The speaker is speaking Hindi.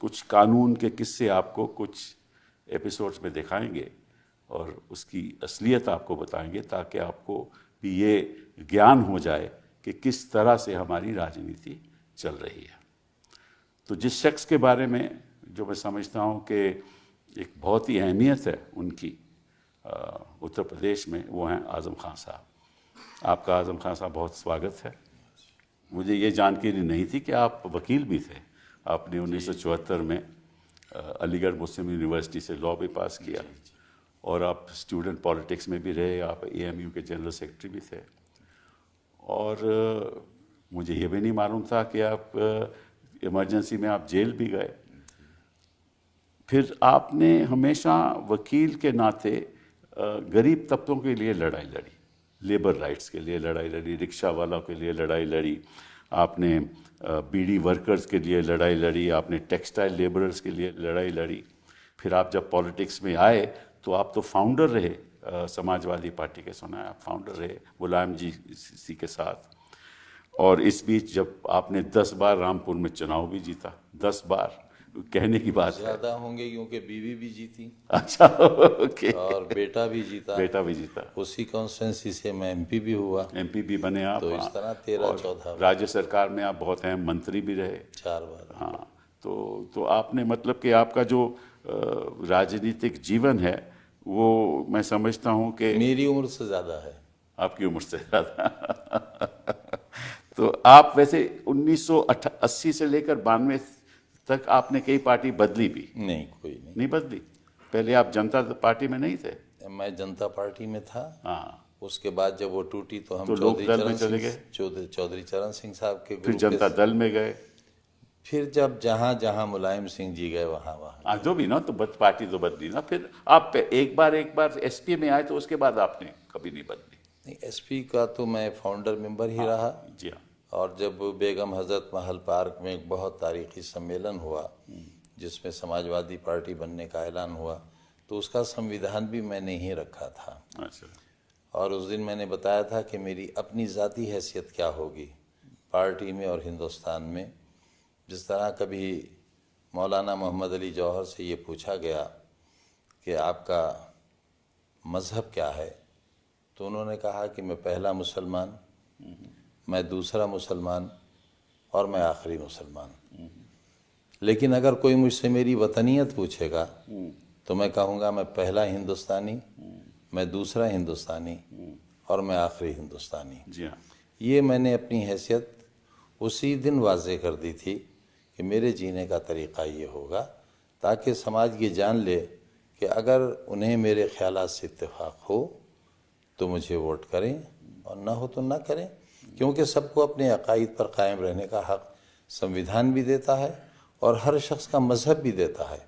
कुछ कानून के किस्से आपको कुछ एपिसोड्स में दिखाएंगे और उसकी असलियत आपको बताएंगे, ताकि आपको भी ये ज्ञान हो जाए कि किस तरह से हमारी राजनीति चल रही है। तो जिस शख्स के बारे में जो मैं समझता हूँ कि एक बहुत ही अहमियत है उनकी उत्तर प्रदेश में, वो हैं आज़म खान साहब। आपका आज़म खान साहब बहुत स्वागत है। मुझे ये जानकारी नहीं थी कि आप वकील भी थे। आपने 1974 में अलीगढ़ मुस्लिम यूनिवर्सिटी से लॉ भी पास किया और आप स्टूडेंट पॉलिटिक्स में भी रहे, आप एएमयू के जनरल सेक्रेटरी भी थे। और मुझे ये भी नहीं मालूम था कि आप इमरजेंसी में आप जेल भी गए। फिर आपने हमेशा वकील के नाते गरीब तबकों के लिए लड़ाई लड़ी, लेबर राइट्स के लिए लड़ाई लड़ी, रिक्शा वालों के लिए लड़ाई लड़ी, आपने बीड़ी वर्कर्स के लिए लड़ाई लड़ी, आपने टेक्सटाइल लेबरर्स के लिए लड़ाई लड़ी। फिर आप जब पॉलिटिक्स में आए तो आप तो फाउंडर रहे समाजवादी पार्टी के, सुना है आप फाउंडर रहे मुलायम जी के साथ। और इस बीच जब आपने 10 बार रामपुर में चुनाव भी जीता, 10 बार, कहने की बात ज्यादा होंगे क्योंकि बीवी भी जीती। अच्छा, ओके। और बेटा भी जीता। बेटा भी जीता। उसी कॉन्स्टिट्यूंसी से मैं एमपी भी हुआ। एमपी भी बने आप। तो इस तरह 13-14 राज्य सरकार में आप बहुत अहम मंत्री भी रहे 4 बार। हाँ, तो आपने मतलब कि आपका जो राजनीतिक जीवन है वो मैं समझता हूँ कि मेरी उम्र से ज्यादा है। आपकी उम्र से ज्यादा तो आप वैसे 1980 से लेकर 92 तक आपने कई पार्टी बदली भी? नहीं, कोई नहीं बदली। पहले आप जनता पार्टी में नहीं थे? मैं जनता पार्टी में था। हाँ। उसके बाद जब वो टूटी तो हम लोकदल में चले गए, चौधरी चरण सिंह साहब के फिर जनता दल में गए, फिर जब जहाँ जहाँ मुलायम सिंह जी गए वहाँ जो भी ना, तो पार्टी तो बदली ना। फिर आप एक बार एसपी में आए तो उसके बाद आपने कभी नहीं बदली? नहीं, एसपी का तो मैं फाउंडर मेंबर ही रहा। जी हाँ। और जब बेगम हजरत महल पार्क में एक बहुत तारीखी सम्मेलन हुआ जिसमें समाजवादी पार्टी बनने का ऐलान हुआ, तो उसका संविधान भी मैंने ही रखा था। अच्छा। और उस दिन मैंने बताया था कि मेरी अपनी ज़ाती हैसियत क्या होगी पार्टी में और हिंदुस्तान में। जिस तरह कभी मौलाना मोहम्मद अली जौहर से ये पूछा गया कि आपका मज़हब क्या है, तो उन्होंने कहा कि मैं पहला मुसलमान, मैं दूसरा मुसलमान और मैं आखिरी मुसलमान। लेकिन अगर कोई मुझसे मेरी वतनियत पूछेगा तो मैं कहूँगा मैं पहला हिंदुस्तानी, मैं दूसरा हिंदुस्तानी और मैं आखिरी हिंदुस्तानी। जी हाँ। ये मैंने अपनी हैसियत उसी दिन वाज़े कर दी थी कि मेरे जीने का तरीक़ा ये होगा, ताकि समाज ये जान ले कि अगर उन्हें मेरे ख्यालात से इत्तेफाक हो तो मुझे वोट करें और ना हो तो ना करें, क्योंकि सबको अपने अकायद पर कायम रहने का हक़ संविधान भी देता है और हर शख्स का मज़हब भी देता है।